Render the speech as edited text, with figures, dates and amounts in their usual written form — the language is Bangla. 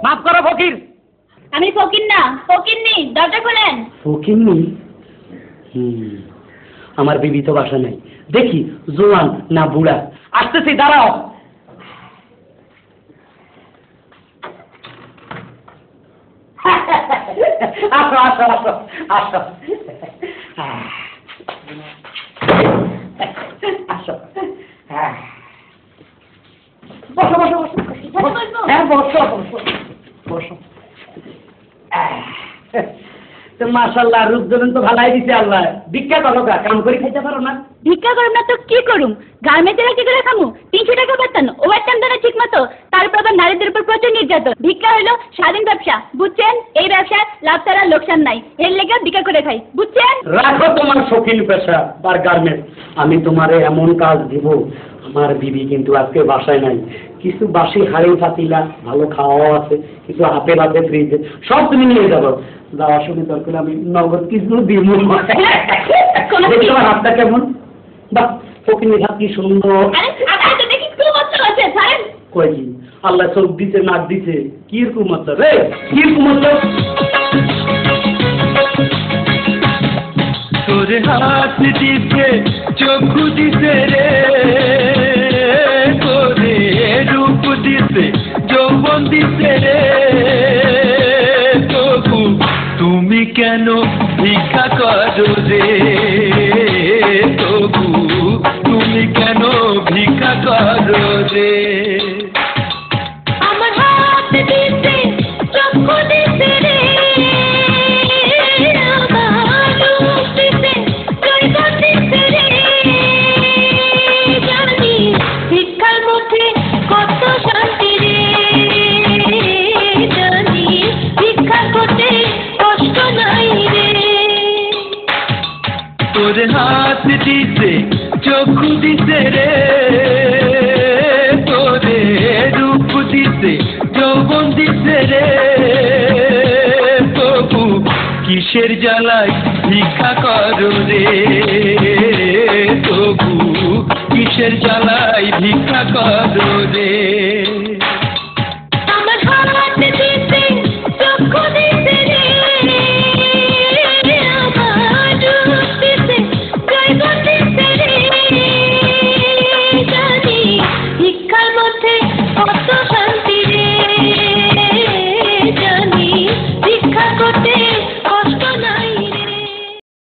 মাফ করো ফকির। আমি ফকির না, ফকিরনি, দরজা খোলেন। ফকিরনি? আমার বিবি তো বাসা নাই, দেখি জোয়ান না বুড়া। আসতেছি, দাঁড়াও। আসো আসো আসো আসো আসো। বসো বসো বসো। হ্যাঁ বসো বসো বসো। তো মাশাআল্লাহ, রূপ দেবেন তো ভালাই দিছে আল্লাহ। ভিক্ষা করো গা, কাম করে খাইতে পারো না? ভিক্ষা করুম না তো কি করুম? গার্মেন্টসেরা কি করে খামু? 300 টাকা বেতন, ওভারটাইম দেয় ঠিক মতো, তারপর আবার নারীদের উপর প্রচুর নির্যাতন। ভিক্ষা হলো স্বাধীন ব্যবসা, বুঝছেন? এই ব্যবসায় লাভ ছাড়া লোকসান নাই, এর লেগে ভিক্ষা করে খাই, বুঝছেন? রাখো তোমার শৌখিন পেশা বার গার্মেন্টস। আমি তোমারে এমন কাজ দিব, আমার বিবি কিন্তু আজকে বাসায় নাই। কিছু বাসি হাড়ি পাতিলা, ভালো খাওয়াও আছে, কিছু আপেল আছে ফ্রিজে, সব তুমি নিয়ে যাবো। যাওয়ার সময় দরকার আমি নগদ কিছু দিব। তোমার হাতটা কেমন? বাহ, ফকিনের হাত কি সুন্দর। দেখি খুব মজা আছে, ছাড়েন। কই কি আল্লাহ চোখ দিছে, নাক দিছে, কি রকম মতলব রে, কি রকম মতলব? তোর হাত দিছে, চক্ষু দিছে রে, তোরে রূপ দিছে, যৌবন দিছে রে, তবু তুমি কেন ভিক্ষা করো রে, তবু তুমি কেন ভিক্ষা করো রে। আমার হাত দিছে, চক্ষু দিছে রে, আমার রূপ দিছে, যৌবন দিছে রে, জানি ভিক্ষার মধ্যে কত শান্তি রে, জানি ভিক্ষা করতে কষ্ট নাই রে। তোর হাত দিছে, চক্ষু দিছে রে, তোরে রূপ দিছে, যৌবন দিছে রে, তবু কিসের জ্বালায় ভিক্ষা করো রে, তবু কিসের জ্বালায় ভিক্ষা করো রে।